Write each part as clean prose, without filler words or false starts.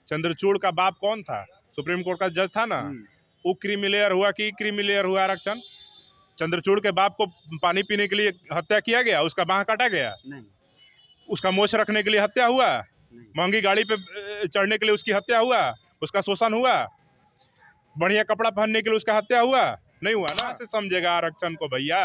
चंद्रचूड़ का बाप कौन था? सुप्रीम कोर्ट का जज था ना। वो क्रीमी लेयर हुआ कि क्रीमी लेयर हुआ आरक्षण? चंद्रचूड़ के बाप को पानी पीने के लिए हत्या किया गया? उसका बाह काटा गया? नहीं। उसका मोछ रखने के लिए हत्या हुआ? नहीं। महंगी गाड़ी पे चढ़ने के लिए उसकी हत्या हुआ? उसका शोषण हुआ? बढ़िया कपड़ा पहनने के लिए उसका हत्या हुआ? नहीं हुआ ना। से समझेगा आरक्षण को भैया।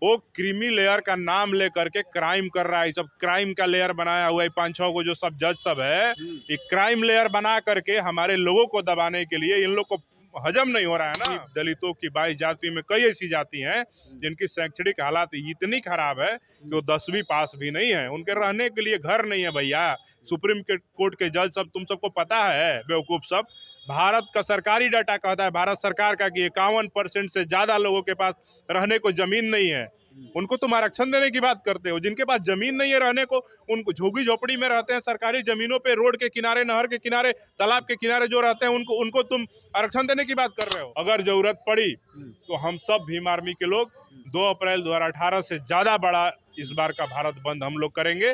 वो क्रीमी लेयर का नाम लेकर के क्राइम कर रहा है। ये सब क्राइम का लेयर बनाया हुआ है। 5-6 को जो सब जज सब है, ये क्राइम लेयर बना करके हमारे लोगों को दबाने के लिए, इन लोग को हजम नहीं हो रहा है ना। दलितों की 22 जातियों में कई ऐसी जाति हैं जिनकी शैक्षणिक हालात इतनी खराब है कि वो 10वीं पास भी नहीं है, उनके रहने के लिए घर नहीं है भैया। सुप्रीम कोर्ट के जज सब, तुम सबको पता है बेवकूफ सब, भारत का सरकारी डाटा कहता है, भारत सरकार का, कि 51% से ज्यादा लोगों के पास रहने को जमीन नहीं है। उनको तुम आरक्षण देने की बात करते हो। जिनके पास जमीन नहीं है रहने को, उनको झुग्गी झोपड़ी में रहते हैं, सरकारी जमीनों पे, रोड के किनारे, नहर के किनारे, तालाब के किनारे जो रहते हैं, उनको तुम आरक्षण देने की बात कर रहे हो। अगर जरूरत पड़ी तो हम सब भीम आर्मी के लोग 2 अप्रैल 2018 से ज्यादा बड़ा इस बार का भारत बंद हम लोग करेंगे।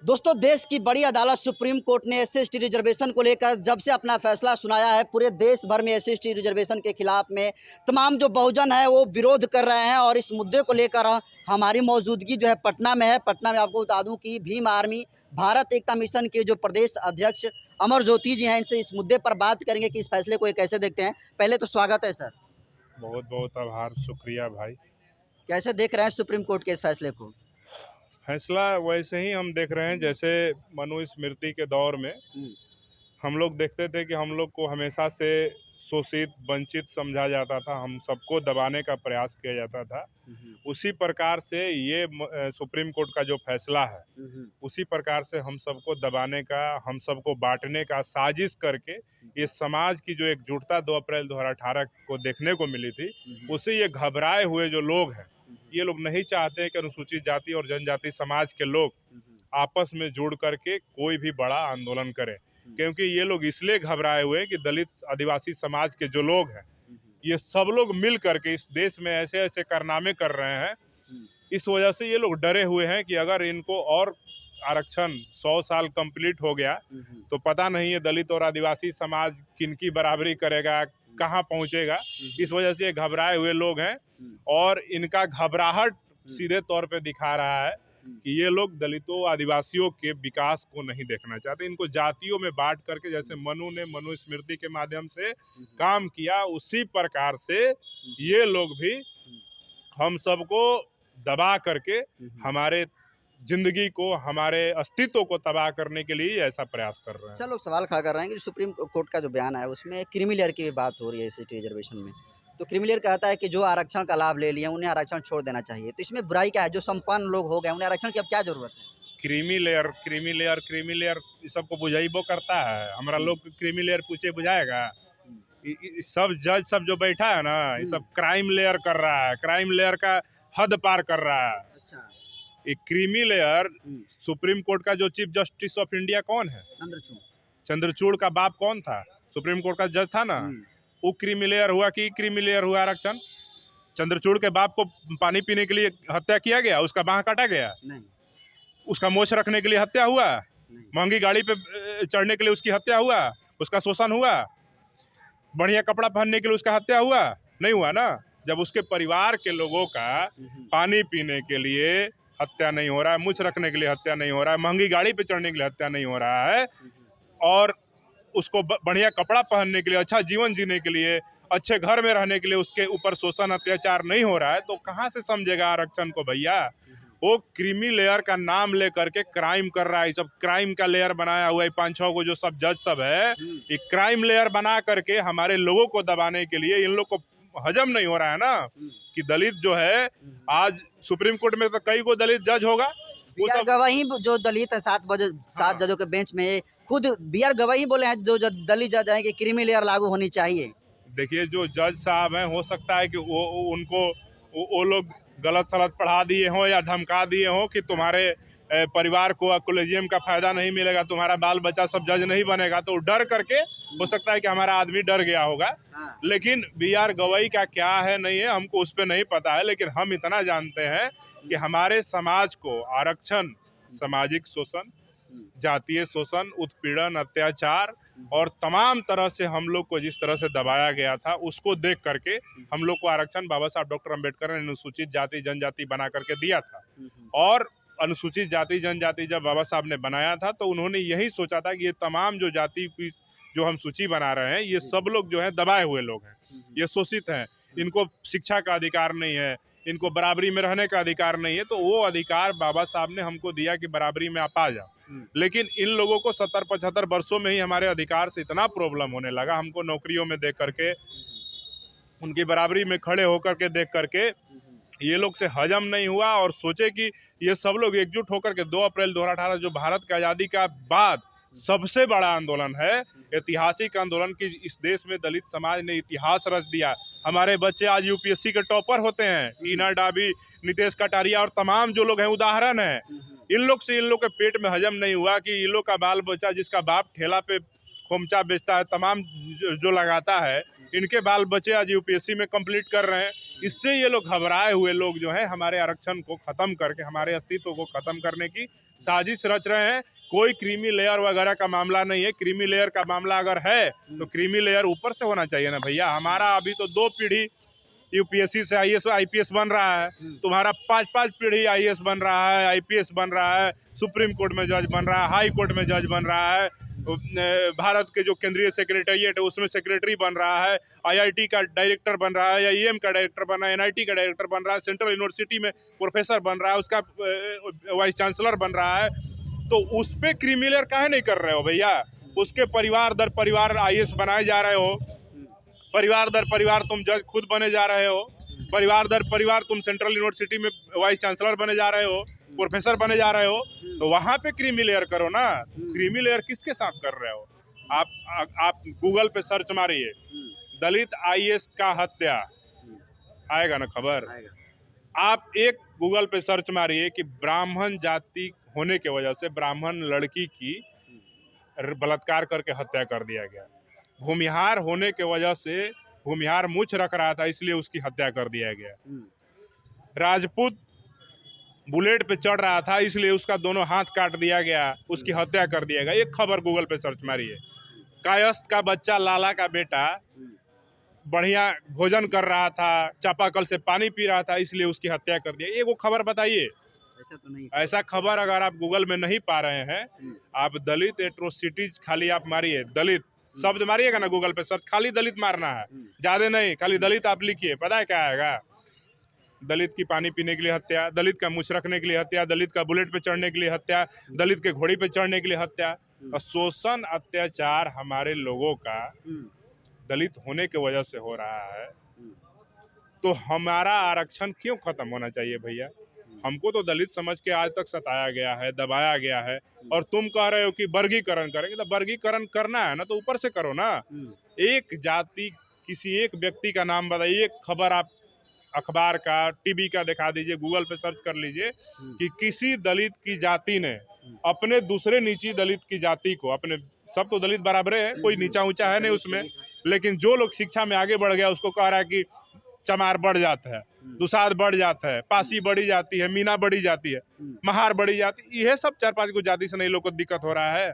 दोस्तों, देश की बड़ी अदालत सुप्रीम कोर्ट ने SC/ST रिजर्वेशन को लेकर जब से अपना फैसला सुनाया है, पूरे देश भर में SC/ST रिजर्वेशन के खिलाफ में तमाम जो बहुजन है वो विरोध कर रहे हैं। और इस मुद्दे को लेकर हमारी मौजूदगी जो है पटना में है। पटना में आपको बता दूं कि भीम आर्मी भारत एकता मिशन के जो प्रदेश अध्यक्ष अमर ज्योति जी हैं, इनसे इस मुद्दे पर बात करेंगे कि इस फैसले को ये कैसे देखते हैं। पहले तो स्वागत है सर। बहुत बहुत आभार, शुक्रिया भाई। कैसे देख रहे हैं सुप्रीम कोर्ट के इस फैसले को? फैसला वैसे ही हम देख रहे हैं जैसे मनुस्मृति के दौर में हम लोग देखते थे कि हम लोग को हमेशा से शोषित, वंचित समझा जाता था, हम सबको दबाने का प्रयास किया जाता था। उसी प्रकार से ये सुप्रीम कोर्ट का जो फैसला है, उसी प्रकार से हम सबको दबाने का, हम सबको बांटने का साजिश करके ये समाज की जो एकजुटता 2 अप्रैल 2018 को देखने को मिली थी, उससे ये घबराए हुए जो लोग हैं, ये लोग नहीं चाहते हैं कि अनुसूचित जाति और जनजाति समाज के लोग आपस में जुड़ करके कोई भी बड़ा आंदोलन करें। क्योंकि ये लोग इसलिए घबराए हुए हैं कि दलित आदिवासी समाज के जो लोग हैं, ये सब लोग मिल करके इस देश में ऐसे ऐसे कारनामे कर रहे हैं। इस वजह से ये लोग डरे हुए हैं कि अगर इनको और आरक्षण 100 साल कंप्लीट हो गया तो पता नहीं है दलित और आदिवासी समाज किनकी बराबरी करेगा, कहाँ पहुंचेगा। इस वजह से ये घबराए हुए लोग हैं और इनका घबराहट सीधे तौर पे दिखा रहा है कि ये लोग दलितों आदिवासियों के विकास को नहीं देखना चाहते। इनको जातियों में बांट करके, जैसे मनु ने मनुस्मृति के माध्यम से काम किया, उसी प्रकार से ये लोग भी हम सबको दबा करके हमारे जिंदगी को, हमारे अस्तित्व को तबाह करने के लिए ऐसा प्रयास कर रहे हैं। चलो, सवाल खड़ा कर रहे हैं कि सुप्रीम कोर्ट का जो बयान है उसमें क्रीमी लेयर की भी बात हो रही है SC/ST रिजर्वेशन में। तो क्रीमी लेयर कहता है कि जो आरक्षण का लाभ ले लिए उन्हें आरक्षण छोड़ देना चाहिए। तो इसमें बुराई क्या है? जो संपन्न लोग हो गए उन्हें आरक्षण की अब क्या जरूरत है? क्रीमी लेयर ये सबको बुझाइबो करता है। हमारा लोग क्रीमी लेयर पूछे बुझाएगा? सब जज सब जो बैठा है ना, ये सब क्राइम लेयर कर रहा है, क्राइम लेयर का हद पार कर रहा है। अच्छा। ये क्रीमी लेयर, सुप्रीम कोर्ट का जो चीफ जस्टिस ऑफ इंडिया कौन है? चंद्रचूड़ का बाप कौन था? सुप्रीम कोर्ट का जज था ना। वो क्रीमी लेयर हुआ कि क्रीमी लेयर हुआ आरक्षण? चंद्रचूड़ के बाप को पानी पीने के लिए हत्या किया गया? उसका बाह काटा गया? नहीं। उसका मोछ रखने के लिए हत्या हुआ? महंगी गाड़ी पे चढ़ने के लिए उसकी हत्या हुआ? उसका शोषण हुआ? बढ़िया कपड़ा पहनने के लिए उसका हत्या हुआ? नहीं हुआ ना। जब उसके परिवार के लोगों का पानी पीने के लिए हत्या नहीं हो रहा है, मुछ रखने के लिए हत्या नहीं हो रहा है, महंगी गाड़ी पे चढ़ने के लिए हत्या नहीं हो रहा है, और उसको बढ़िया कपड़ा पहनने के लिए, अच्छा जीवन जीने के लिए, अच्छे घर में रहने के लिए उसके ऊपर शोषण अत्याचार नहीं हो रहा है, तो कहाँ से समझेगा आरक्षण को भैया। वो क्रीमी लेयर का नाम लेकर के क्राइम कर रहा है। सब क्राइम का लेयर बनाया हुआ है। 5-6 को जो सब जज सब है, ये क्राइम लेयर बना करके हमारे लोगों को दबाने के लिए, इन लोग को हजम नहीं हो रहा है ना कि दलित जो है, आज सुप्रीम कोर्ट में तो कई को दलित जज होगा। BR गवाही जो दलित है 7 जजों के बेंच में, खुद BR गवाही बोले हैं जो दलित जज हैं कि क्रीमी लेयर लागू होनी चाहिए। देखिए, जो जज साहब हैं, हो सकता है कि वो लोग गलत सलत पढ़ा दिए हों या धमका दिए हों कि तुम्हारे परिवार को कॉलेजियम का फायदा नहीं मिलेगा, तुम्हारा बाल बच्चा सब जज नहीं बनेगा, तो डर करके हो सकता है कि हमारा आदमी डर गया होगा। लेकिन BR गवाही का क्या है नहीं है हमको उस पर नहीं पता है, लेकिन हम इतना जानते हैं कि हमारे समाज को आरक्षण सामाजिक शोषण, जातीय शोषण, उत्पीड़न, अत्याचार और तमाम तरह से हम लोग को जिस तरह से दबाया गया था, उसको देख करके हम लोग को आरक्षण बाबा साहब डॉक्टर अम्बेडकर ने अनुसूचित जाति जनजाति बना करके दिया था। और अनुसूचित जाति जनजाति जब बाबा साहब ने बनाया था तो उन्होंने यही सोचा था कि ये तमाम जो जाति की जो हम सूची बना रहे हैं, ये सब लोग जो है दबाए हुए लोग हैं, ये शोषित हैं, इनको शिक्षा का अधिकार नहीं है, इनको बराबरी में रहने का अधिकार नहीं है। तो वो अधिकार बाबा साहब ने हमको दिया कि बराबरी में आप आ जाओ। लेकिन इन लोगों को 70-75 वर्षों में ही हमारे अधिकार से इतना प्रॉब्लम होने लगा, हमको नौकरियों में देख करके, उनकी बराबरी में खड़े होकर के देख करके ये लोग से हजम नहीं हुआ और सोचे कि ये सब लोग एकजुट होकर के 2 अप्रैल 2018 जो भारत की आज़ादी का बाद सबसे बड़ा आंदोलन है, ऐतिहासिक आंदोलन की इस देश में दलित समाज ने इतिहास रच दिया। हमारे बच्चे आज यूपीएससी के टॉपर होते हैं, टीना डाबी, नितेश कटारिया और तमाम जो लोग हैं उदाहरण हैं। इन लोग के पेट में हजम नहीं हुआ कि इन लोग का बाल बच्चा, जिसका बाप ठेला पे खोमचा बेचता है, तमाम जो लगाता है, इनके बाल बच्चे आज यूपीएससी में कंप्लीट कर रहे हैं। इससे ये लोग घबराए हुए लोग जो है हमारे आरक्षण को खत्म करके, हमारे अस्तित्व को खत्म करने की साजिश रच रहे हैं। कोई क्रीमी लेयर वगैरह का मामला नहीं है। क्रीमी लेयर का मामला अगर है तो क्रीमी लेयर ऊपर से होना चाहिए ना भैया। हमारा अभी तो 2 पीढ़ी यूपीएससी से आईएएस आईपीएस बन रहा है, तुम्हारा 5 पीढ़ी आईएएस बन रहा है, आईपीएस बन रहा है, सुप्रीम कोर्ट में जज बन रहा है, हाई कोर्ट में जज बन रहा है, भारत के जो केंद्रीय सेक्रेटरिएट है उसमें सेक्रेटरी बन रहा है, आईआईटी का डायरेक्टर बन रहा है, या ईएम का डायरेक्टर बन रहा है, एनआईटी का डायरेक्टर बन रहा है, सेंट्रल यूनिवर्सिटी में प्रोफेसर बन रहा है, उसका वाइस चांसलर बन रहा है। तो उस पे क्रीमी लेयर काहे नहीं कर रहे हो भैया? उसके परिवार दर परिवार आईएएस बनाए जा रहे हो, परिवार दर परिवार तुम जज खुद बने जा रहे हो, परिवार दर परिवार तुम सेंट्रल यूनिवर्सिटी में वाइस चांसलर बने जा रहे हो, प्रोफेसर बने जा रहे हो। तो वहां पे क्रीमी लेयर करो ना। क्रीमी लेयर किसके साथ कर रहे हो? आप गूगल पे सर्च मारिए, दलित आईएएस का हत्या, आएगा ना खबर। आप एक गूगल पे सर्च मारिए कि ब्राह्मण जाति होने के वजह से ब्राह्मण लड़की की बलात्कार करके हत्या कर दिया गया। भूमिहार होने के वजह से, भूमिहार मूछ रख रहा था इसलिए उसकी हत्या कर दिया गया। राजपूत बुलेट पे चढ़ रहा था इसलिए उसका दोनों हाथ काट दिया गया, उसकी हत्या कर दिया गया। एक खबर गूगल पे सर्च मारिए। कायस्थ का बच्चा, लाला का बेटा, बढ़िया भोजन कर रहा था, चापाकल से पानी पी रहा था, इसलिए उसकी हत्या कर दिया। ये वो खबर बताइए। ऐसा तो नहीं। ऐसा खबर अगर आप गूगल में नहीं पा रहे हैं, आप दलित एट्रोसिटीज खाली आप मारिए, दलित शब्द मारिएगा ना गूगल पे सर्च, खाली दलित मारना है, ज्यादा नहीं, खाली दलित आप लिखिए, पता है क्या आएगा? दलित की पानी पीने के लिए हत्या, दलित का मूछ रखने के लिए हत्या, दलित का बुलेट पे चढ़ने के लिए हत्या, दलित के घोड़ी पे चढ़ने के लिए हत्या। शोषण अत्याचार हमारे लोगों का दलित होने की वजह से हो रहा है। तो हमारा आरक्षण क्यों खत्म होना चाहिए भैया? हमको तो दलित समझ के आज तक सताया गया है, दबाया गया है, और तुम कह रहे हो कि वर्गीकरण करेंगे। तो वर्गीकरण करना है ना तो ऊपर से करो ना। एक जाति, किसी एक व्यक्ति का नाम बताइए, एक खबर आप अखबार का, टीवी का दिखा दीजिए, गूगल पे सर्च कर लीजिए कि किसी दलित की जाति ने अपने दूसरे नीची दलित की जाति को, अपने, सब तो दलित बराबर है, कोई नीचा ऊंचा है नहीं उसमें, लेकिन जो लोग शिक्षा में आगे बढ़ गया उसको कह रहा है कि चमार बढ़ जाता है, दुसाध बढ़ जाता है, पासी बढ़ी जाती है, मीना बढ़ी जाती है, महार बढ़ी जाती है। यह सब 4-5 को जाति से नहीं लोग को दिक्कत हो रहा है।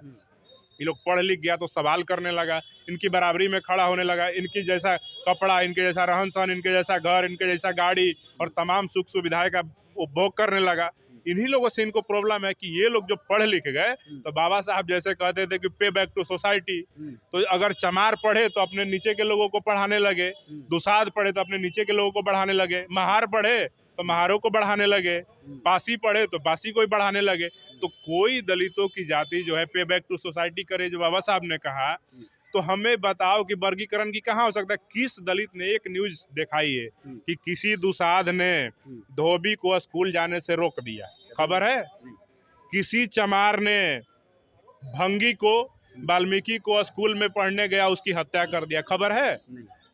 ये लोग पढ़ लिख गया तो सवाल करने लगा, इनकी बराबरी में खड़ा होने लगा, इनकी जैसा कपड़ा, इनके जैसा रहन सहन, इनके जैसा घर, इनके जैसा गाड़ी और तमाम सुख सुविधाएं का उपभोग करने लगा। इन्हीं लोगों से इनको प्रॉब्लम है कि ये लोग जो पढ़ लिख गए, तो बाबा साहब जैसे कहते थे कि पे बैक टू सोसाइटी, तो अगर चमार पढ़े तो अपने नीचे के लोगों को पढ़ाने लगे, दुसाध पढ़े तो अपने नीचे के लोगों को बढ़ाने लगे, महार पढ़े तो महारों को बढ़ाने लगे, पासी पढ़े तो पासी को ही बढ़ाने लगे। तो कोई दलितों की जाति जो है पे बैक टू सोसाइटी करे, जो बाबा साहब ने कहा, तो हमें बताओ कि वर्गीकरण की कहाँ हो सकता है? किस दलित ने, एक न्यूज दिखाई है कि किसी दुसाध ने धोबी को स्कूल जाने से रोक दिया, खबर है? किसी चमार ने भंगी को, वाल्मीकि को स्कूल में पढ़ने गया, उसकी हत्या कर दिया, खबर है?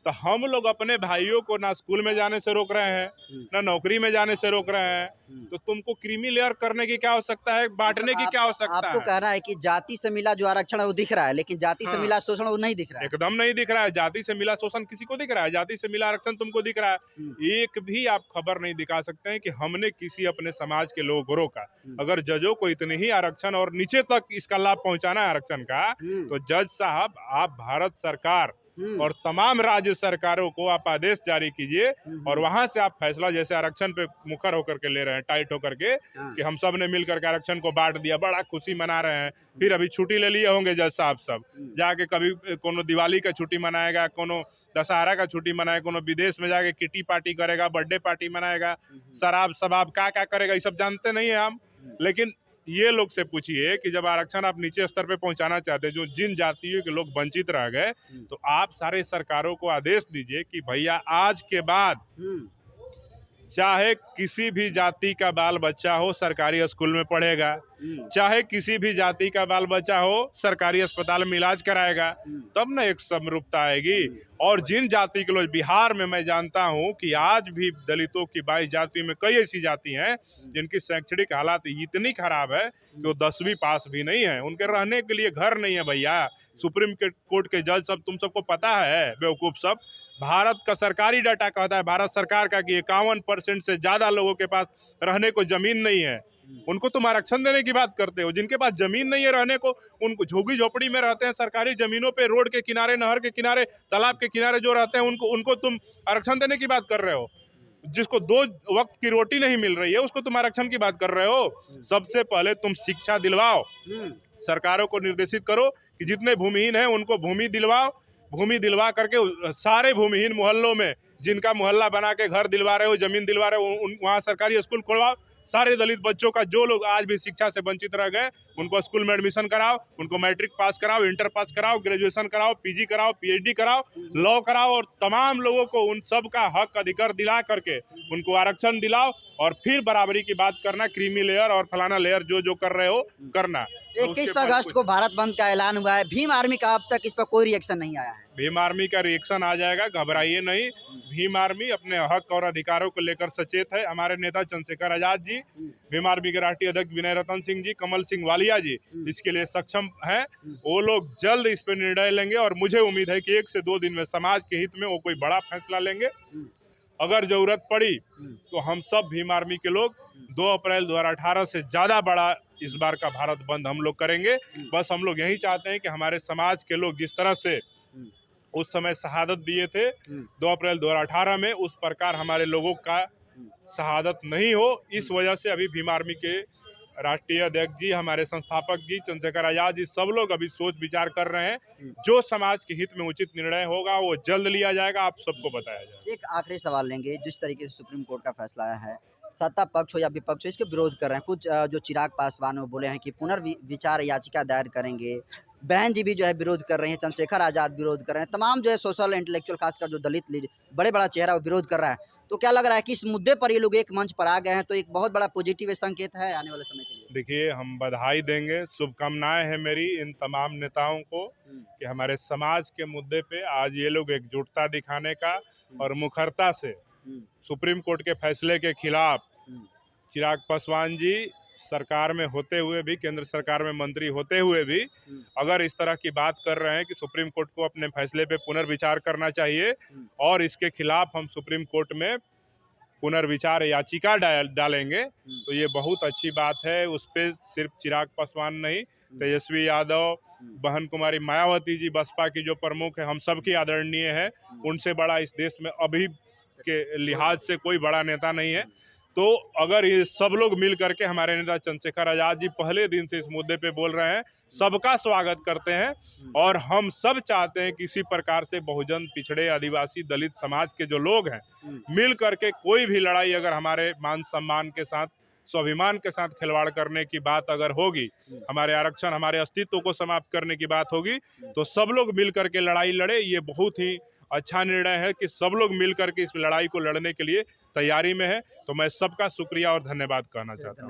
तो हम लोग अपने भाइयों को ना स्कूल में जाने से रोक रहे हैं, ना नौकरी में जाने से रोक रहे हैं। तो तुमको क्रीमी लेयर करने की क्या आवश्यकता है, बांटने की क्या आवश्यकता आपको है? कहना है कि जाति से मिला जो आरक्षण है वो दिख रहा है, लेकिन जाति से हाँ। मिला शोषण वो नहीं दिख रहा है। एकदम नहीं दिख रहा है। जाति से मिला शोषण किसी को दिख रहा है? जाति से मिला आरक्षण तुमको दिख रहा है? एक भी आप खबर नहीं दिखा सकते हैं कि हमने किसी अपने समाज के लोगों को रोका। अगर जजों को इतने ही आरक्षण और नीचे तक इसका लाभ पहुंचाना है आरक्षण का, तो जज साहब आप भारत सरकार और तमाम राज्य सरकारों को आप आदेश जारी कीजिए और वहां से आप फैसला, जैसे आरक्षण पे मुखर होकर के ले रहे हैं, टाइट होकर के कि हम सब ने मिलकर के आरक्षण को बांट दिया, बड़ा खुशी मना रहे हैं। फिर अभी छुट्टी ले लिए होंगे जज साहब सब, जाके कभी कोनो दिवाली का छुट्टी मनाएगा, कोनो दशहरा का छुट्टी मनाएगा, कोनो विदेश में जाके किटी पार्टी करेगा, बर्थडे पार्टी मनाएगा, शराब शबाब क्या करेगा, ये सब जानते नहीं है हम। लेकिन ये लोग से पूछिए कि जब आरक्षण आप नीचे स्तर पे पहुंचाना चाहते हैं, जो जिन जातियों के लोग वंचित रह गए, तो आप सारे सरकारों को आदेश दीजिए कि भैया आज के बाद चाहे किसी भी जाति का बाल बच्चा हो सरकारी स्कूल में पढ़ेगा, चाहे किसी भी जाति का बाल बच्चा हो सरकारी अस्पताल में इलाज कराएगा, तब ना एक समरूपता आएगी। और जिन जाति के लोग, बिहार में मैं जानता हूं कि आज भी दलितों की 22 जाति में कई ऐसी जाति हैं जिनकी शैक्षणिक हालात इतनी खराब है कि वो 10वीं पास भी नहीं है, उनके रहने के लिए घर नहीं है। भैया सुप्रीम कोर्ट के जज सब, तुम सबको पता है बेवकूफ सब, भारत का सरकारी डाटा कहता है, भारत सरकार का, कि 51% से ज्यादा लोगों के पास रहने को जमीन नहीं है। उनको तुम आरक्षण देने की बात करते हो। जिनके पास जमीन नहीं है रहने को, उनको झोगी झोपड़ी में रहते हैं, सरकारी जमीनों पे, रोड के किनारे, नहर के किनारे, तालाब के किनारे जो रहते हैं, उनको तुम आरक्षण देने की बात कर रहे हो। जिसको 2 वक्त की रोटी नहीं मिल रही है उसको तुम आरक्षण की बात कर रहे हो। सबसे पहले तुम शिक्षा दिलवाओ, सरकारों को निर्देशित करो कि जितने भूमिहीन हैं उनको भूमि दिलवाओ, भूमि दिलवा करके सारे भूमिहीन मोहल्लों में, जिनका मोहल्ला बना के घर दिलवा रहे हो, जमीन दिलवा रहे हो, वहाँ सरकारी स्कूल खोलवाओ। सारे दलित बच्चों का, जो लोग आज भी शिक्षा से वंचित रह गए, उनको स्कूल में एडमिशन कराओ, उनको मैट्रिक पास कराओ, इंटर पास कराओ, ग्रेजुएशन कराओ, पीजी कराओ, पीएचडी कराओ, लॉ कराओ, और तमाम लोगों को उन सब का हक अधिकार दिला करके उनको आरक्षण दिलाओ। और फिर बराबरी की बात करना, क्रीमी लेयर और फलाना लेयर जो कर रहे हो करना। 21 अगस्त को भारत बंद का ऐलान हुआ है, भीम आर्मी का अब तक इस पर कोई रिएक्शन नहीं आया है। भीम आर्मी का रिएक्शन आ जाएगा, घबराइए नहीं। भीम आर्मी अपने हक और अधिकारों को लेकर सचेत है। हमारे नेता चंद्रशेखर आजाद जी, भीम आर्मी के राष्ट्रीय अध्यक्ष विनय रतन सिंह जी, कमल सिंह वालिया जी इसके लिए सक्षम हैं। वो लोग जल्द इस पर निर्णय लेंगे और मुझे उम्मीद है कि 1 से 2 दिन में समाज के हित में वो कोई बड़ा फैसला लेंगे। अगर जरूरत पड़ी तो हम सब भीम आर्मी के लोग 2 अप्रैल 2018 से ज्यादा बड़ा इस बार का भारत बंद हम लोग करेंगे। बस हम लोग यही चाहते हैं कि हमारे समाज के लोग जिस तरह से उस समय शहादत दिए थे 2 अप्रैल 2018 में, उस प्रकार हमारे लोगों का शहादत नहीं हो। इस वजह से अभी भीम आर्मी के राष्ट्रीय अध्यक्ष जी, हमारे संस्थापक जी चंद्रशेखर आजाद जी, सब लोग अभी सोच विचार कर रहे हैं। जो समाज के हित में उचित निर्णय होगा वो जल्द लिया जाएगा, आप सबको बताया जाएगा। एक आखिरी सवाल लेंगे, जिस तरीके से सुप्रीम कोर्ट का फैसला आया है, सत्ता पक्ष हो या विपक्ष हो इसके विरोध कर रहे हैं। कुछ जो चिराग पासवान वो बोले हैं कि पुनर्विचार याचिका दायर करेंगे। बहन जी भी जो है विरोध कर रही हैं, चंद्रशेखर आजाद विरोध कर रहे हैं, तमाम जो है सोशल इंटेलेक्चुअल खासकर जो दलित बड़ा चेहरा वो विरोध कर रहा है। तो क्या लग रहा है कि इस मुद्दे पर ये लोग एक मंच पर आ गए हैं, तो एक बहुत बड़ा पॉजिटिव संकेत है आने वाले समय के लिए? देखिए, हम बधाई देंगे, शुभकामनाएं हैं मेरी इन तमाम नेताओं को कि हमारे समाज के मुद्दे पे आज ये लोग एकजुटता दिखाने का और मुखरता से सुप्रीम कोर्ट के फैसले के खिलाफ, चिराग पासवान जी सरकार में होते हुए भी, केंद्र सरकार में मंत्री होते हुए भी अगर इस तरह की बात कर रहे हैं कि सुप्रीम कोर्ट को अपने फैसले पे पुनर्विचार करना चाहिए और इसके खिलाफ हम सुप्रीम कोर्ट में पुनर्विचार याचिका डालेंगे, तो ये बहुत अच्छी बात है। उस पर सिर्फ चिराग पासवान नहीं, तेजस्वी यादव, बहन कुमारी मायावती जी बसपा की जो प्रमुख है, हम सब की आदरणीय है, उनसे बड़ा इस देश में अभी के लिहाज से कोई बड़ा नेता नहीं है। तो अगर ये सब लोग मिल करके, हमारे नेता चंद्रशेखर आजाद जी पहले दिन से इस मुद्दे पे बोल रहे हैं, सबका स्वागत करते हैं। और हम सब चाहते हैं कि इसी प्रकार से बहुजन, पिछड़े, आदिवासी, दलित समाज के जो लोग हैं मिल करके कोई भी लड़ाई अगर हमारे मान सम्मान के साथ, स्वाभिमान के साथ खिलवाड़ करने की बात अगर होगी, हमारे आरक्षण, हमारे अस्तित्व को समाप्त करने की बात होगी, तो सब लोग मिल करके लड़ाई लड़े। ये बहुत ही अच्छा निर्णय है कि सब लोग मिल करके इस लड़ाई को लड़ने के लिए तैयारी में है। तो मैं सबका शुक्रिया और धन्यवाद कहना चाहता हूँ।